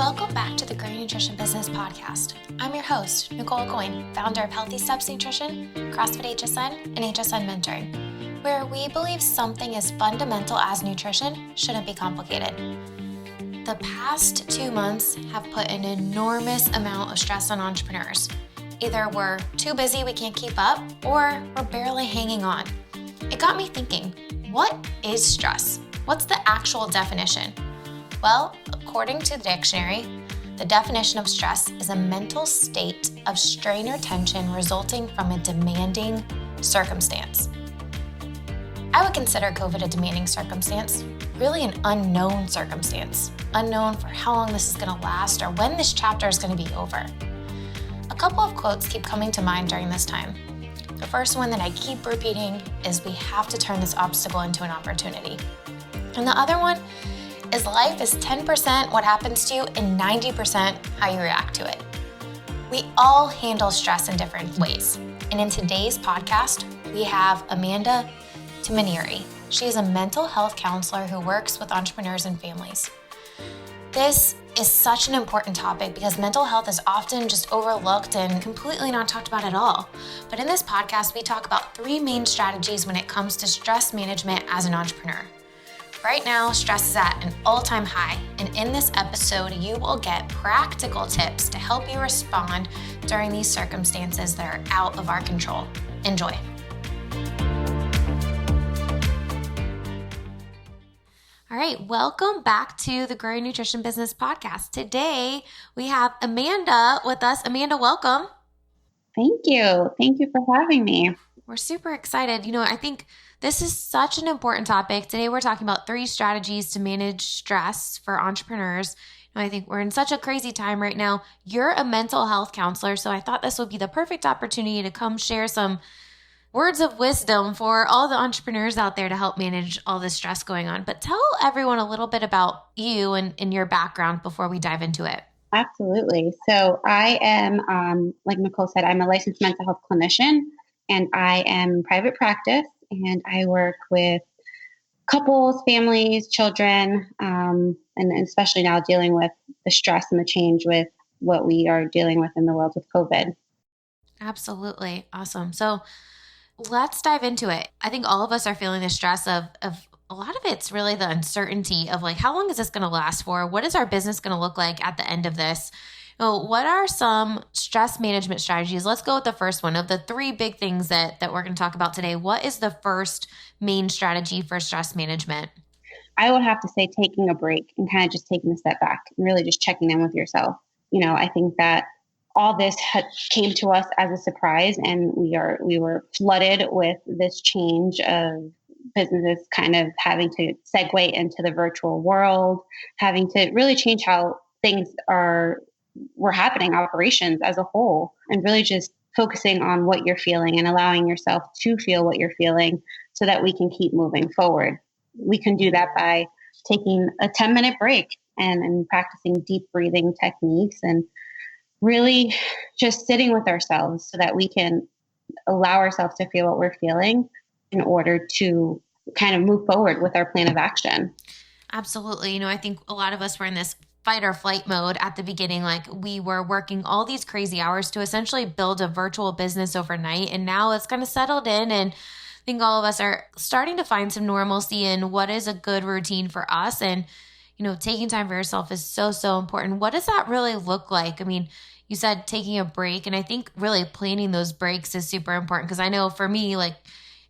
Welcome back to the Growing Nutrition Business Podcast. I'm your host, Nicole Aucoin, founder of Healthy Steps Nutrition, CrossFit HSN, and HSN Mentoring, where we believe something as fundamental as nutrition shouldn't be complicated. The past 2 months have put an enormous amount of stress on entrepreneurs. Either we're too busy we can't keep up, or we're barely hanging on. It got me thinking, what is stress? What's the actual definition? Well, according to the dictionary, the definition of stress is a mental state of strain or tension resulting from a demanding circumstance. I would consider COVID a demanding circumstance, really an unknown circumstance, unknown for how long this is going to last or when this chapter is going to be over. A couple of quotes keep coming to mind during this time. The first one that I keep repeating is we have to turn this obstacle into an opportunity. And the other one is life is 10% what happens to you and 90% how you react to it. We all handle stress in different ways. And in today's podcast, we have Amanda Timonere. She is a mental health counselor who works with entrepreneurs and families. This is such an important topic because mental health is often just overlooked and completely not talked about at all. But in this podcast, we talk about 3 main strategies when it comes to stress management as an entrepreneur. Right now, stress is at an all-time high, and in this episode, you will get practical tips to help you respond during these circumstances that are out of our control. Enjoy. All right, welcome back to the Growing Nutrition Business Podcast. Today, we have Amanda with us. Amanda, welcome. Thank you. Thank you for having me. We're super excited. I think this is such an important topic. Today, we're talking about 3 strategies to manage stress for entrepreneurs. I think we're in such a crazy time right now. You're a mental health counselor, so I thought this would be the perfect opportunity to come share some words of wisdom for all the entrepreneurs out there to help manage all this stress going on. But tell everyone a little bit about you and your background before we dive into it. Absolutely. So I am, like Nicole said, I'm a licensed mental health clinician, and I am in private practice, and I work with couples, families, children, and especially now dealing with the stress and the change with what we are dealing with in the world with COVID. Absolutely. Awesome. So let's dive into it. I think all of us are feeling the stress of a lot of it's really the uncertainty of like, how long is this going to last for? What is our business going to look like at the end of this? What are some stress management strategies? Let's go with the first one of the 3 big things that we're going to talk about today. What is the first main strategy for stress management? I would have to say taking a break and kind of just taking a step back and really just checking in with yourself. I think that all this came to us as a surprise, and we were flooded with this change of businesses kind of having to segue into the virtual world, having to really change how things were happening, operations as a whole, and really just focusing on what you're feeling and allowing yourself to feel what you're feeling so that we can keep moving forward. We can do that by taking a 10-minute break and practicing deep breathing techniques and really just sitting with ourselves so that we can allow ourselves to feel what we're feeling in order to kind of move forward with our plan of action. Absolutely. I think a lot of us were in this fight or flight mode at the beginning. Like we were working all these crazy hours to essentially build a virtual business overnight. And now it's kind of settled in. And I think all of us are starting to find some normalcy in what is a good routine for us. And, taking time for yourself is so, so important. What does that really look like? I mean, you said taking a break, and I think really planning those breaks is super important because I know for me, like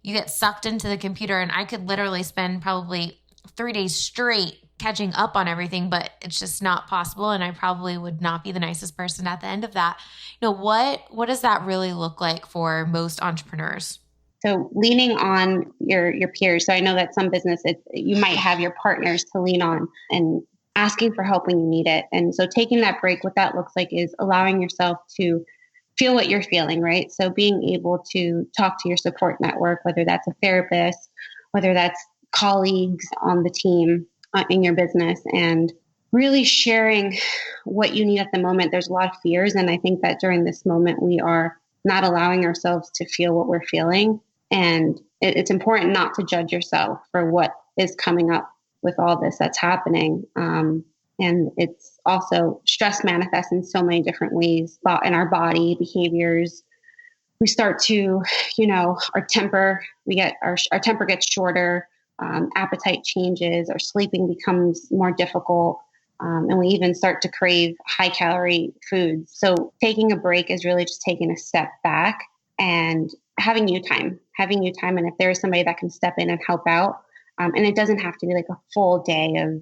you get sucked into the computer and I could literally spend probably 3 days straight catching up on everything, but it's just not possible. And I probably would not be the nicest person at the end of that. What does that really look like for most entrepreneurs? So leaning on your peers. So I know that some businesses, you might have your partners to lean on and asking for help when you need it. And so taking that break, what that looks like is allowing yourself to feel what you're feeling, right? So being able to talk to your support network, whether that's a therapist, whether that's colleagues on the team in your business, and really sharing what you need at the moment. There's a lot of fears. And I think that during this moment, we are not allowing ourselves to feel what we're feeling. And it's important not to judge yourself for what is coming up with all this that's happening. And it's also stress manifests in so many different ways in our body, behaviors. We start to, our temper, our temper gets shorter, appetite changes, our sleeping becomes more difficult. And we even start to crave high calorie foods. So taking a break is really just taking a step back and having you time. And if there is somebody that can step in and help out, and it doesn't have to be like a full day of,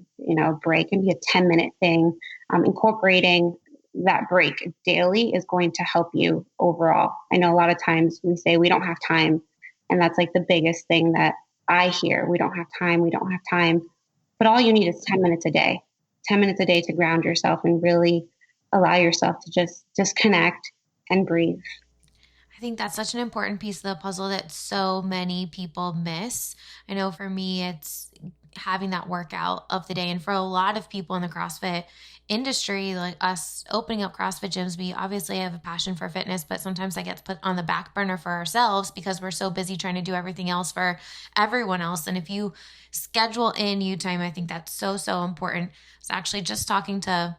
break. It can be a 10-minute thing. Incorporating that break daily is going to help you overall. I know a lot of times we say we don't have time. And that's like the biggest thing that I hear. We don't have time. We don't have time. But all you need is 10 minutes a day, 10 minutes a day to ground yourself and really allow yourself to just disconnect and breathe. I think that's such an important piece of the puzzle that so many people miss. I know for me, it's having that workout of the day. And for a lot of people in the CrossFit industry, like us opening up CrossFit gyms, we obviously have a passion for fitness, but sometimes that gets put on the back burner for ourselves because we're so busy trying to do everything else for everyone else. And if you schedule in you time, I think that's so, so important. I was actually just talking to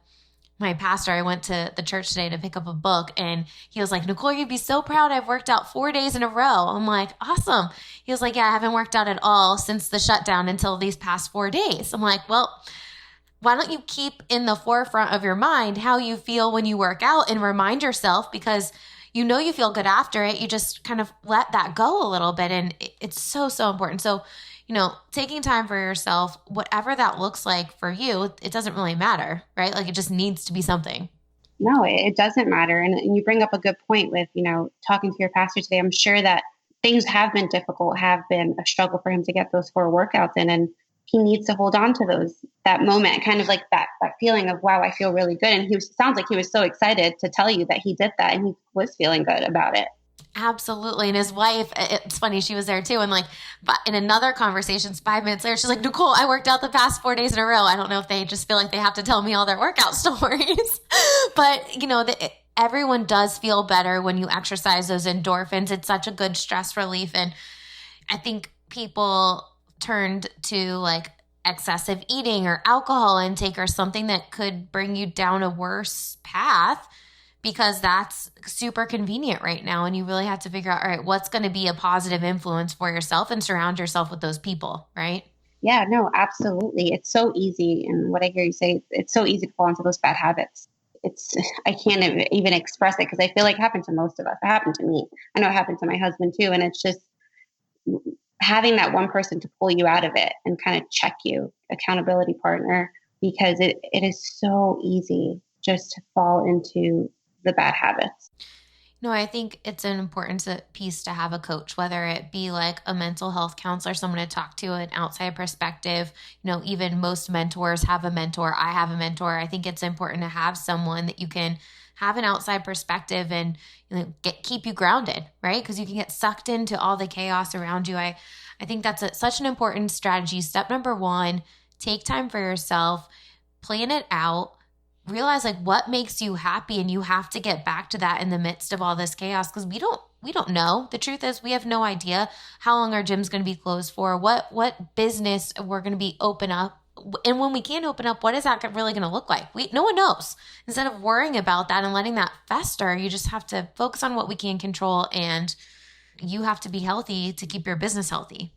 my pastor. I went to the church today to pick up a book, and he was like, Nicole, you'd be so proud. I've worked out 4 days in a row. I'm like, awesome. He was like, yeah, I haven't worked out at all since the shutdown until these past 4 days. I'm like, well, why don't you keep in the forefront of your mind how you feel when you work out and remind yourself, because you feel good after it. You just kind of let that go a little bit. And it's so, so important. So, taking time for yourself, whatever that looks like for you, it doesn't really matter, right? Like it just needs to be something. No, it doesn't matter. And you bring up a good point with, talking to your pastor today. I'm sure that things have been difficult, have been a struggle for him to get those 4 workouts in. And he needs to hold on to that moment, kind of like that feeling of, wow, I feel really good. And sounds like he was so excited to tell you that he did that and he was feeling good about it. Absolutely. And his wife, it's funny, she was there too. And like, but in another conversation, 5 minutes later, she's like, Nicole, I worked out the past 4 days in a row. I don't know if they just feel like they have to tell me all their workout stories, but everyone does feel better when you exercise those endorphins. It's such a good stress relief. And I think people turned to like excessive eating or alcohol intake or something that could bring you down a worse path, because that's super convenient right now. And you really have to figure out, all right, what's going to be a positive influence for yourself and surround yourself with those people, right? Yeah, no, absolutely. It's so easy. And what I hear you say, it's so easy to fall into those bad habits. I can't even express it because I feel like it happened to most of us. It happened to me. I know it happened to my husband too. And it's just having that one person to pull you out of it and kind of check you, accountability partner, because it is so easy just to fall into the bad habits. No, I think it's an important piece to have a coach, whether it be like a mental health counselor, someone to talk to, an outside perspective. Even most mentors have a mentor. I have a mentor. I think it's important to have someone that you can have an outside perspective and keep you grounded, right? Because you can get sucked into all the chaos around you. I think that's such an important strategy. Step number 1, take time for yourself, plan it out. Realize like what makes you happy, and you have to get back to that in the midst of all this chaos, because we don't know. The truth is we have no idea how long our gym's going to be closed for, what business we're going to be open up, and when we can't open up, what is that really going to look like? No one knows. Instead of worrying about that and letting that fester, you just have to focus on what we can control, and you have to be healthy to keep your business healthy.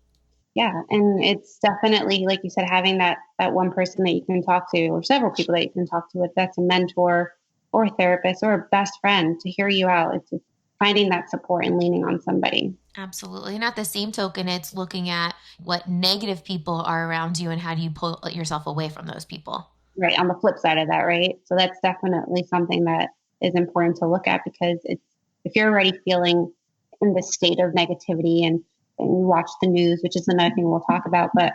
Yeah. And it's definitely, like you said, having that one person that you can talk to, or several people that you can talk to, if that's a mentor or a therapist or a best friend, to hear you out. It's finding that support and leaning on somebody. Absolutely. And at the same token, it's looking at what negative people are around you and how do you pull yourself away from those people. Right. On the flip side of that, right? So that's definitely something that is important to look at, because if you're already feeling in this state of negativity and you watch the news, which is another thing we'll talk about, but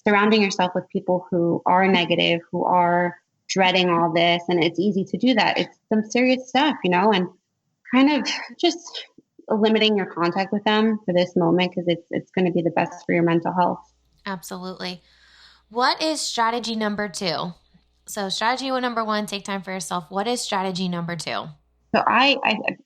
surrounding yourself with people who are negative, who are dreading all this, and it's easy to do that. It's some serious stuff, and kind of just limiting your contact with them for this moment, because it's going to be the best for your mental health. Absolutely. What is strategy number 2? So strategy number 1, take time for yourself. What is strategy number 2? So I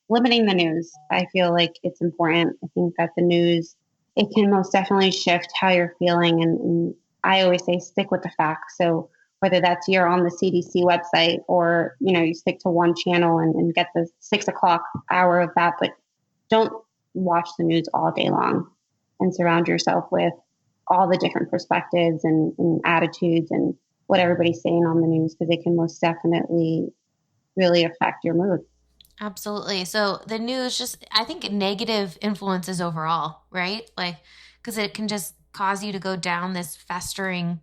limiting the news. I feel like it's important. I think that the news, it can most definitely shift how you're feeling. And I always say stick with the facts. So whether that's you're on the CDC website or, you stick to one channel and get the 6 o'clock hour of that, but don't watch the news all day long, and surround yourself with all the different perspectives and attitudes and what everybody's saying on the news, because it can most definitely really affect your mood. Absolutely. So the news just, I think negative influences overall, right? Like, because it can just cause you to go down this festering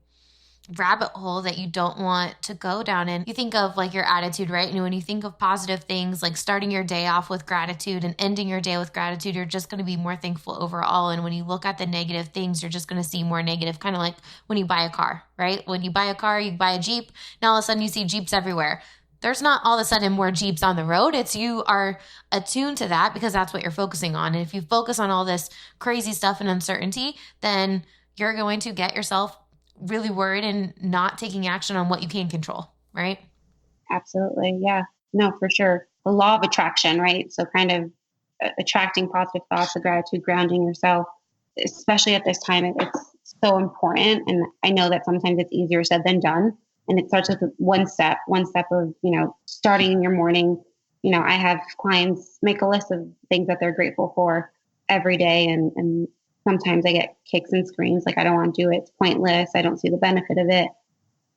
rabbit hole that you don't want to go down in. You think of like your attitude, right? And when you think of positive things, like starting your day off with gratitude and ending your day with gratitude, you're just going to be more thankful overall. And when you look at the negative things, you're just going to see more negative, kind of like when you buy a car, right? When you buy a car, you buy a Jeep. Now all of a sudden you see Jeeps everywhere. There's not all of a sudden more Jeeps on the road. It's you are attuned to that because that's what you're focusing on. And if you focus on all this crazy stuff and uncertainty, then you're going to get yourself really worried and not taking action on what you can control, right? Absolutely. Yeah. No, for sure. The law of attraction, right? So kind of attracting positive thoughts, the gratitude, grounding yourself, especially at this time, it's so important. And I know that sometimes it's easier said than done. And it starts with one step of, starting your morning. I have clients make a list of things that they're grateful for every day. And sometimes I get kicks and screams, like, I don't want to do it. It's pointless. I don't see the benefit of it.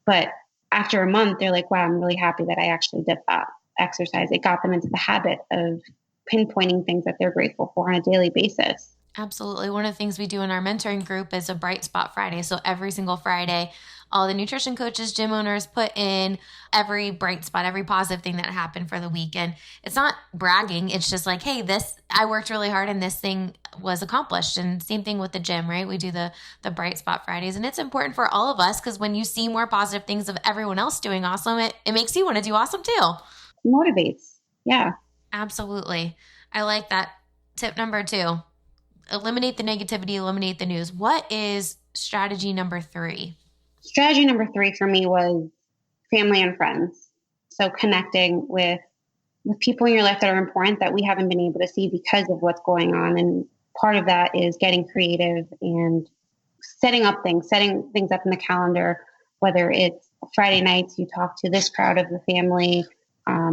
But after a month, they're like, wow, I'm really happy that I actually did that exercise. It got them into the habit of pinpointing things that they're grateful for on a daily basis. Absolutely. One of the things we do in our mentoring group is a Bright Spot Friday. So every single Friday, all the nutrition coaches, gym owners put in every bright spot, every positive thing that happened for the week. And it's not bragging. It's just like, hey, I worked really hard and this thing was accomplished. And same thing with the gym, right? We do the Bright Spot Fridays. And it's important for all of us because when you see more positive things of everyone else doing awesome, it makes you want to do awesome too. Motivates. Yeah. Absolutely. I like that. Tip number 2. Eliminate the negativity, eliminate the news. What is strategy number 3? Strategy number 3 for me was family and friends. So connecting with people in your life that are important that we haven't been able to see because of what's going on. And part of that is getting creative and setting things up in the calendar, whether it's Friday nights, you talk to this crowd of the family,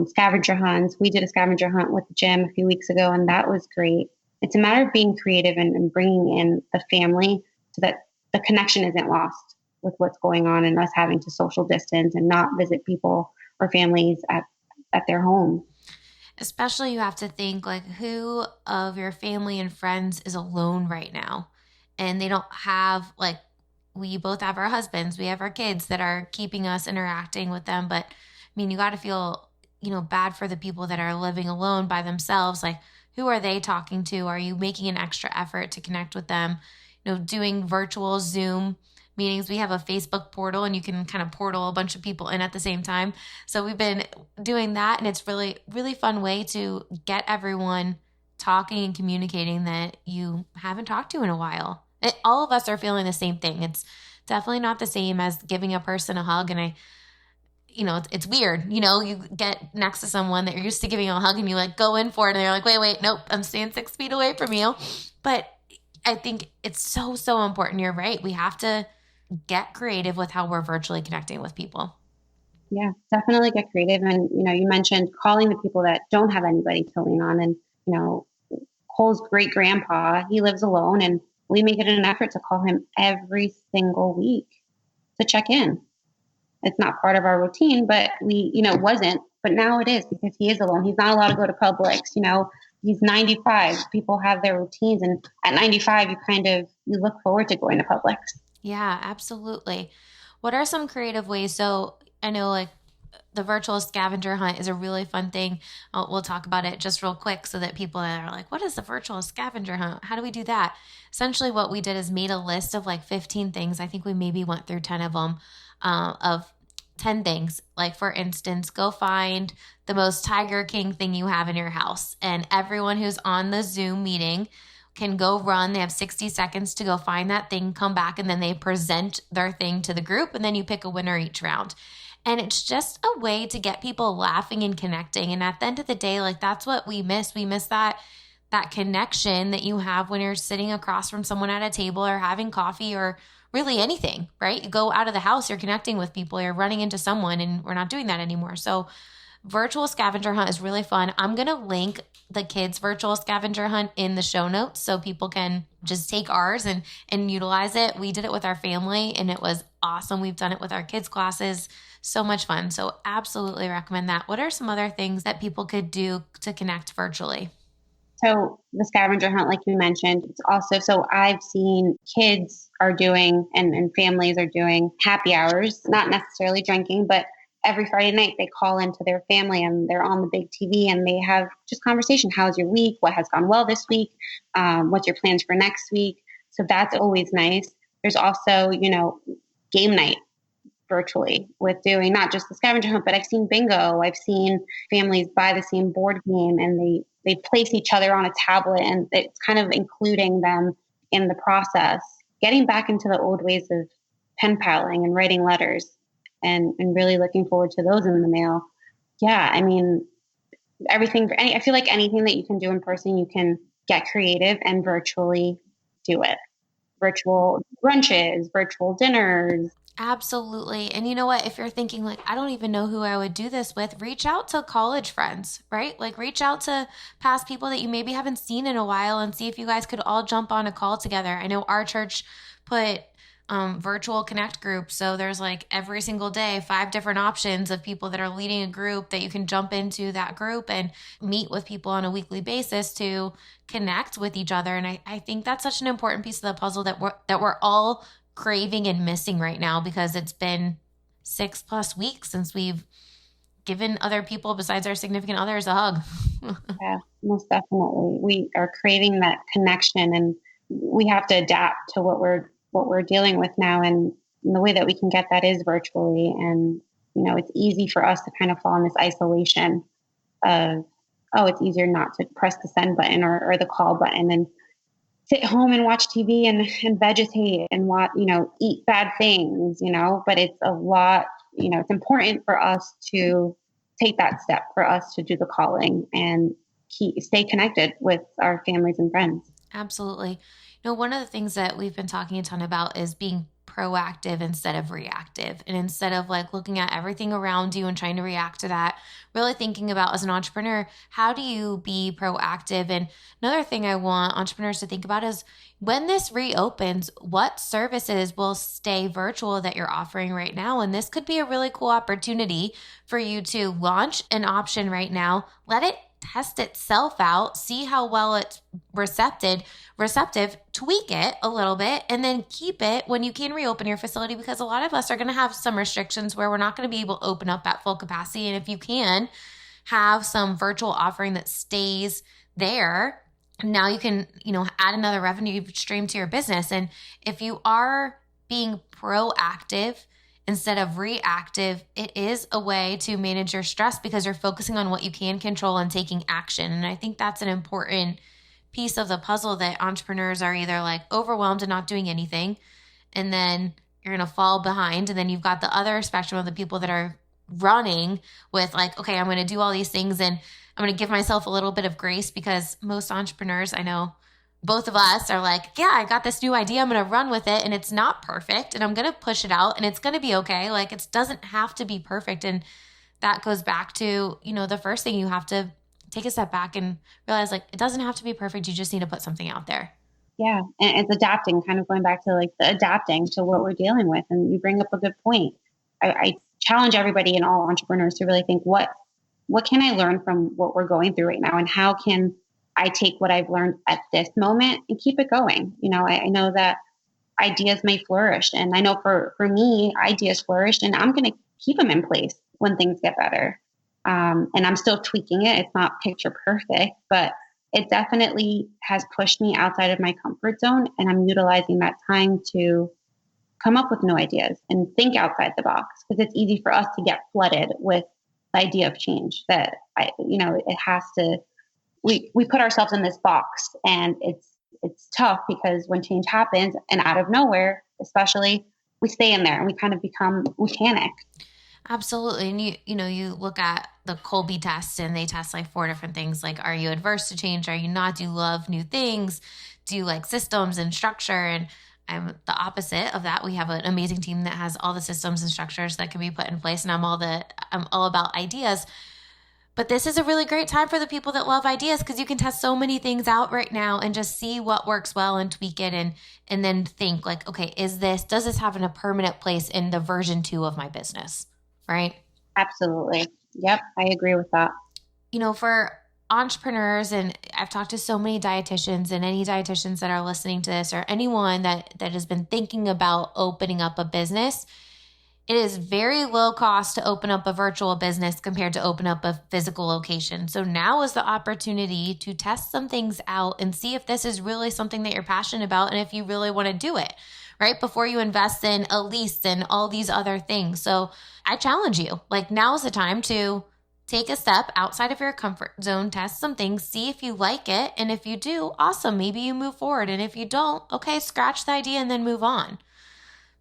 scavenger hunts. We did a scavenger hunt with the gym a few weeks ago, and that was great. It's a matter of being creative and bringing in the family so that the connection isn't lost with what's going on and us having to social distance and not visit people or families at their home. Especially you have to think like who of your family and friends is alone right now and they don't have like we both have our husbands, we have our kids that are keeping us interacting with them. But I mean, you got to feel, bad for the people that are living alone by themselves. Like who are they talking to? Are you making an extra effort to connect with them? Doing virtual Zoom meetings. We have a Facebook portal and you can kind of portal a bunch of people in at the same time. So we've been doing that and it's really, really fun way to get everyone talking and communicating that you haven't talked to in a while. All of us are feeling the same thing. It's definitely not the same as giving a person a hug. And it's weird. You get next to someone that you're used to giving a hug and you like go in for it and they're like, wait, nope, I'm staying 6 feet away from you. But I think it's so, so important. You're right. We have to get creative with how we're virtually connecting with people. Yeah, definitely get creative. And, you mentioned calling the people that don't have anybody to lean on. And, Cole's great grandpa, he lives alone and we make it an effort to call him every single week to check in. It's not part of our routine, but it wasn't, but now it is because he is alone. He's not allowed to go to Publix, he's 95. People have their routines. And at 95, you look forward to going to Publix. Yeah, absolutely. What are some creative ways? So I know like the virtual scavenger hunt is a really fun thing. We'll talk about it just real quick so that people are like, what is the virtual scavenger hunt? How do we do that? Essentially what we did is made a list of like 15 things. I think we maybe went through 10 of them, of 10 things. Like for instance, go find the most Tiger King thing you have in your house. And everyone who's on the Zoom meeting can go run. They have 60 seconds to go find that thing, come back, and then they present their thing to the group. And then you pick a winner each round. And it's just a way to get people laughing and connecting. And at the end of the day, like that's what we miss. We miss that connection that you have when you're sitting across from someone at a table or having coffee or really anything, right? You go out of the house, you're connecting with people, you're running into someone, and we're not doing that anymore. So virtual scavenger hunt is really fun. I'm going to link the kids' virtual scavenger hunt in the show notes so people can just take ours and utilize it. We did it with our family and it was awesome. We've done it with our kids' classes. So much fun. So absolutely recommend that. What are some other things that people could do to connect virtually? So the scavenger hunt, like you mentioned, it's also, so I've seen kids are doing and families are doing happy hours, not necessarily drinking, but every Friday night they call into their family and they're on the big TV and they have just conversation. How's your week? What has gone well this week? What's your plans for next week? So that's always nice. There's also, game night virtually with doing not just the scavenger hunt, but I've seen bingo. I've seen families buy the same board game and they place each other on a tablet and it's kind of including them in the process. Getting back into the old ways of pen paling and writing letters and really looking forward to those in the mail. Yeah, I mean, I feel like anything that you can do in person, you can get creative and virtually do it. Virtual brunches, virtual dinners. Absolutely. And you know what? If you're thinking like, I don't even know who I would do this with, reach out to college friends, right? Like reach out to past people that you maybe haven't seen in a while and see if you guys could all jump on a call together. I know our church put virtual connect groups. So there's like every single day, 5 different options of people that are leading a group that you can jump into that group and meet with people on a weekly basis to connect with each other. And I think that's such an important piece of the puzzle that we're all craving and missing right now because it's been 6+ weeks since we've given other people besides our significant others a hug. Yeah, most definitely. We are craving that connection and we have to adapt to what we're dealing with now. And the way that we can get that is virtually. And, it's easy for us to kind of fall in this isolation of, oh, it's easier not to press the send button or the call button and sit home and watch TV and vegetate and eat bad things, but it's a lot, it's important for us to take that step for us to do the calling and stay connected with our families and friends. Absolutely. One of the things that we've been talking a ton about is being proactive instead of reactive. And instead of like looking at everything around you and trying to react to that, really thinking about as an entrepreneur, how do you be proactive? And another thing I want entrepreneurs to think about is when this reopens, what services will stay virtual that you're offering right now? And this could be a really cool opportunity for you to launch an option right now. Let it test itself out, see how well it's receptive, tweak it a little bit, and then keep it when you can reopen your facility because a lot of us are going to have some restrictions where we're not going to be able to open up at full capacity. And if you can have some virtual offering that stays there, now you can, add another revenue stream to your business. And if you are being proactive instead of reactive, it is a way to manage your stress because you're focusing on what you can control and taking action. And I think that's an important piece of the puzzle that entrepreneurs are either like overwhelmed and not doing anything, and then you're going to fall behind. And then you've got the other spectrum of the people that are running with like, okay, I'm going to do all these things and I'm going to give myself a little bit of grace because most entrepreneurs, I know both of us are like, yeah, I got this new idea. I'm going to run with it and it's not perfect and I'm going to push it out and it's going to be okay. Like it doesn't have to be perfect. And that goes back to, the first thing you have to take a step back and realize like, it doesn't have to be perfect. You just need to put something out there. Yeah. And it's adapting, kind of going back to like the adapting to what we're dealing with. And you bring up a good point. I challenge everybody and all entrepreneurs to really think what can I learn from what we're going through right now? And how can I take what I've learned at this moment and keep it going? I know that ideas may flourish. And I know for me, ideas flourished and I'm going to keep them in place when things get better. And I'm still tweaking it. It's not picture perfect, but it definitely has pushed me outside of my comfort zone. And I'm utilizing that time to come up with new ideas and think outside the box because it's easy for us to get flooded with the idea of change that it has to, we put ourselves in this box and it's tough because when change happens and out of nowhere, especially we stay in there and we panic. Absolutely. And you look at the Colby test and they test like 4 different things. Like, are you adverse to change? Are you not? Do you love new things? Do you like systems and structure? And I'm the opposite of that. We have an amazing team that has all the systems and structures that can be put in place, and I'm all about ideas. But this is a really great time for the people that love ideas, because you can test so many things out right now and just see what works well and tweak it, and then think like, okay, does this have a permanent place in the version 2 of my business, right? Absolutely. Yep, I agree with that. For entrepreneurs, and I've talked to so many dietitians, and any dietitians that are listening to this, or anyone that has been thinking about opening up a business, it is very low cost to open up a virtual business compared to open up a physical location. So now is the opportunity to test some things out and see if this is really something that you're passionate about, and if you really want to do it, right? Before you invest in a lease and all these other things. So I challenge you, like, now is the time to take a step outside of your comfort zone, test some things, see if you like it. And if you do, awesome, maybe you move forward. And if you don't, okay, scratch the idea and then move on.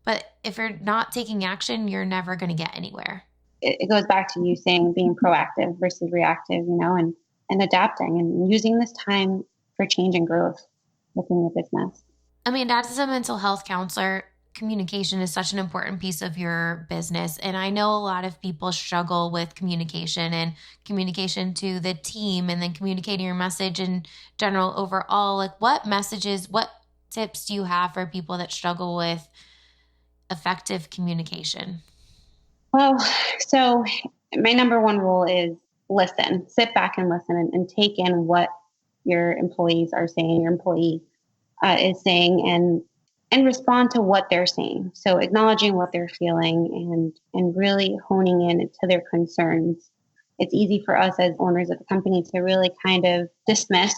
But if you're not taking action, you're never going to get anywhere. It goes back to you saying being proactive versus reactive, and adapting and using this time for change and growth within your business. I mean, as a mental health counselor, communication is such an important piece of your business. And I know a lot of people struggle with communication to the team, and then communicating your message in general overall. Like, what tips do you have for people that struggle with effective communication? Well, so my number one rule is listen, sit back and listen, and take in what your employees are saying, your employee is saying, and respond to what they're saying. So acknowledging what they're feeling and really honing in to their concerns. It's easy for us as owners of the company to really kind of dismiss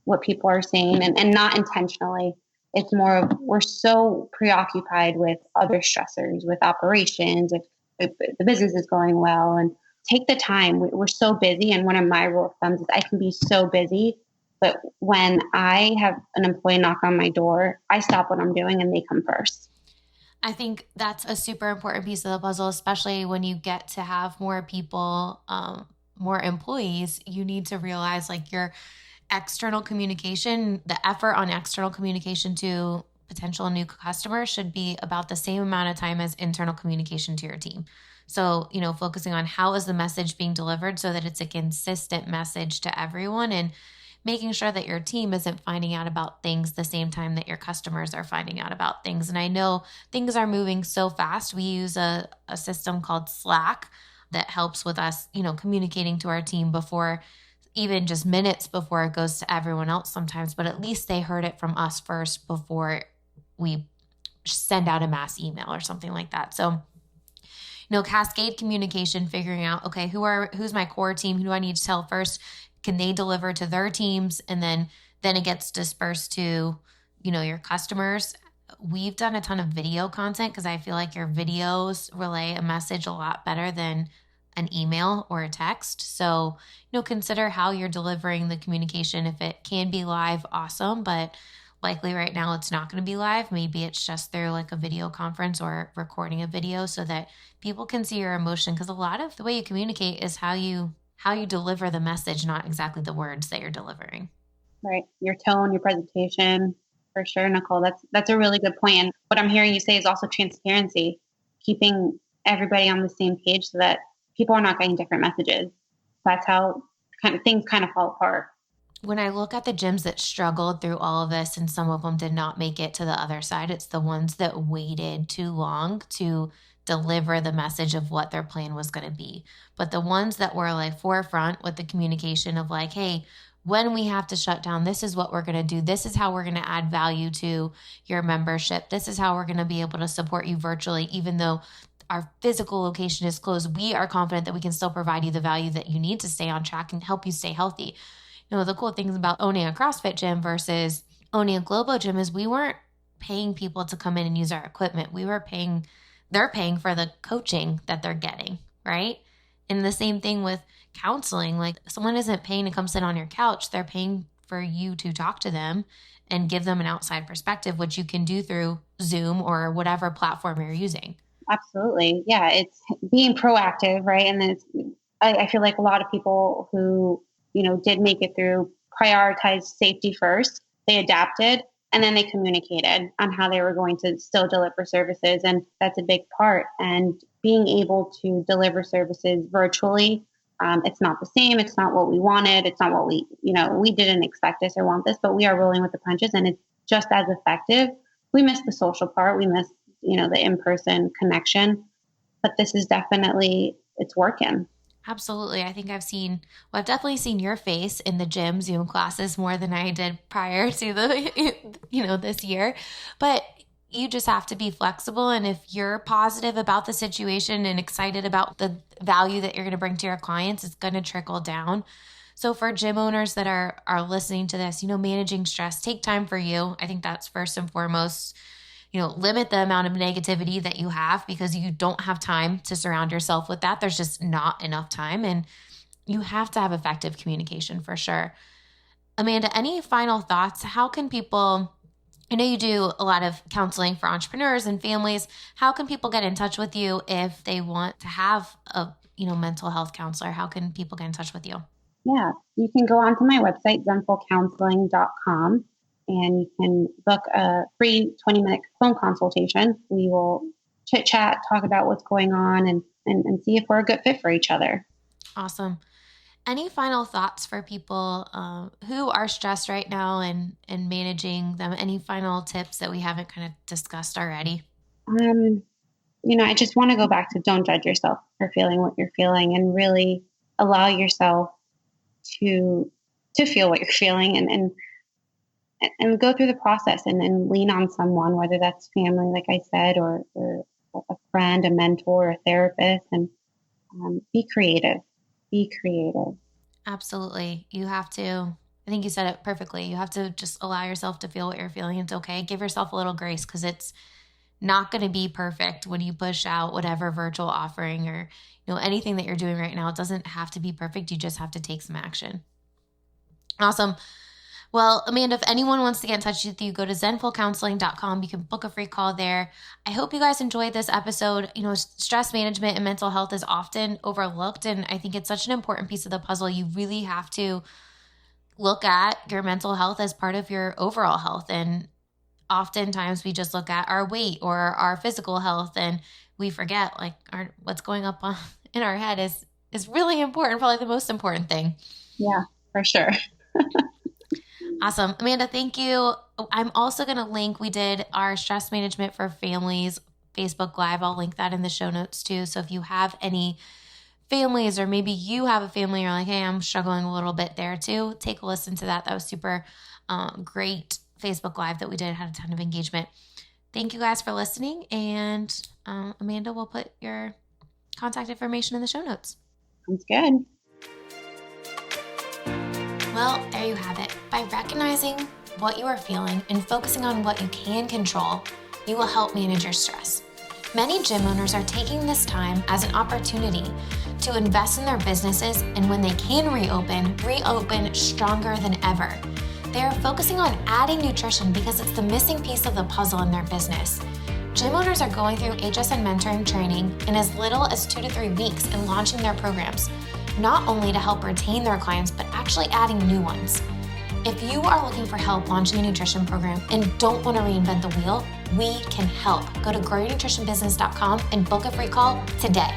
what people are saying, and not intentionally. It's more of, we're so preoccupied with other stressors, with operations, if the business is going well, and take the time. We're so busy. And one of my rule of thumbs is I can be so busy, but when I have an employee knock on my door, I stop what I'm doing and they come first. I think that's a super important piece of the puzzle, especially when you get to have more people, more employees. You need to realize, like, your external communication, the effort on external communication to potential new customers should be about the same amount of time as internal communication to your team. So, focusing on how is the message being delivered so that it's a consistent message to everyone, and making sure that your team isn't finding out about things the same time that your customers are finding out about things. And I know things are moving so fast. We use a system called Slack that helps with us, communicating to our team before, even just minutes before it goes to everyone else sometimes, but at least they heard it from us first before we send out a mass email or something like that. So, cascade communication, figuring out, okay, who's my core team? Who do I need to tell first? Can they deliver to their teams? And then it gets dispersed to, your customers. We've done a ton of video content because I feel like your videos relay a message a lot better than an email or a text. So, consider how you're delivering the communication. If it can be live, awesome. But likely right now it's not going to be live. Maybe it's just through like a video conference or recording a video so that people can see your emotion. Because a lot of the way you communicate is how you deliver the message, not exactly the words that you're delivering. Right. Your tone, your presentation, for sure, Nicole. That's a really good point. And what I'm hearing you say is also transparency, keeping everybody on the same page so that people are not getting different messages. That's how things kind of fall apart. When I look at the gyms that struggled through all of this, and some of them did not make it to the other side, it's the ones that waited too long to deliver the message of what their plan was going to be. But the ones that were like forefront with the communication of like, hey, when we have to shut down, this is what we're going to do. This is how we're going to add value to your membership. This is how we're going to be able to support you virtually, even though our physical location is closed. We are confident that we can still provide you the value that you need to stay on track and help you stay healthy. The cool things about owning a CrossFit gym versus owning a Globo gym is we weren't paying people to come in and use our equipment. They're paying for the coaching that they're getting, right? And the same thing with counseling. Like, someone isn't paying to come sit on your couch. They're paying for you to talk to them and give them an outside perspective, which you can do through Zoom or whatever platform you're using. Absolutely. Yeah. It's being proactive, right? And then I feel like a lot of people who, did make it through, prioritized safety first. They adapted, And then they communicated on how they were going to still deliver services. And that's a big part. And being able to deliver services virtually, it's not the same. It's not what we wanted. It's not what we didn't expect this or want this, but we are rolling with the punches and it's just as effective. We miss the social part. We miss, the in-person connection, but this is definitely, it's working. Absolutely. I think I've definitely seen your face in the gym Zoom classes more than I did prior to this year, but you just have to be flexible. And if you're positive about the situation and excited about the value that you're going to bring to your clients, it's going to trickle down. So for gym owners that are listening to this, managing stress, take time for you. I think that's first and foremost. Limit the amount of negativity that you have because you don't have time to surround yourself with that. There's just not enough time, and you have to have effective communication for sure. Amanda, any final thoughts? How can people, I know you do a lot of counseling for entrepreneurs and families. How can people get in touch with you if they want to have a, mental health counselor? How can people get in touch with you? Yeah, you can go onto my website, zenfulcounseling.com. And you can book a free 20-minute phone consultation. We will chit chat, talk about what's going on and see if we're a good fit for each other. Awesome. Any final thoughts for people who are stressed right now and managing them? Any final tips that we haven't kind of discussed already? I just want to go back to don't judge yourself for feeling what you're feeling and really allow yourself to feel what you're feeling and go through the process and lean on someone, whether that's family, like I said, or a friend, a mentor, a therapist, and be creative. Be creative. Absolutely. You have to, I think you said it perfectly. You have to just allow yourself to feel what you're feeling. It's okay. Give yourself a little grace because it's not going to be perfect when you push out whatever virtual offering or anything that you're doing right now. It doesn't have to be perfect. You just have to take some action. Awesome. Well, Amanda, if anyone wants to get in touch with you, go to zenfulcounseling.com. You can book a free call there. I hope you guys enjoyed this episode. Stress management and mental health is often overlooked, and I think it's such an important piece of the puzzle. You really have to look at your mental health as part of your overall health. And oftentimes we just look at our weight or our physical health, and we forget what's going up in our head is really important, probably the most important thing. Yeah, for sure. Awesome. Amanda, thank you. I'm also going to link, we did our stress management for families Facebook Live. I'll link that in the show notes too. So if you have any families or maybe you have a family, you're like, hey, I'm struggling a little bit there too, take a listen to that. That was super great Facebook Live that we did, had a ton of engagement. Thank you guys for listening. And Amanda will put your contact information in the show notes. Sounds good. Well, there you have it. By recognizing what you are feeling and focusing on what you can control, you will help manage your stress. Many gym owners are taking this time as an opportunity to invest in their businesses, and when they can reopen stronger than ever. They are focusing on adding nutrition because it's the missing piece of the puzzle in their business. Gym owners are going through HSN mentoring training in as little as 2 to 3 weeks and launching their programs, not only to help retain their clients, but actually adding new ones. If you are looking for help launching a nutrition program and don't want to reinvent the wheel, we can help. Go to growyournutritionbusiness.com and book a free call today.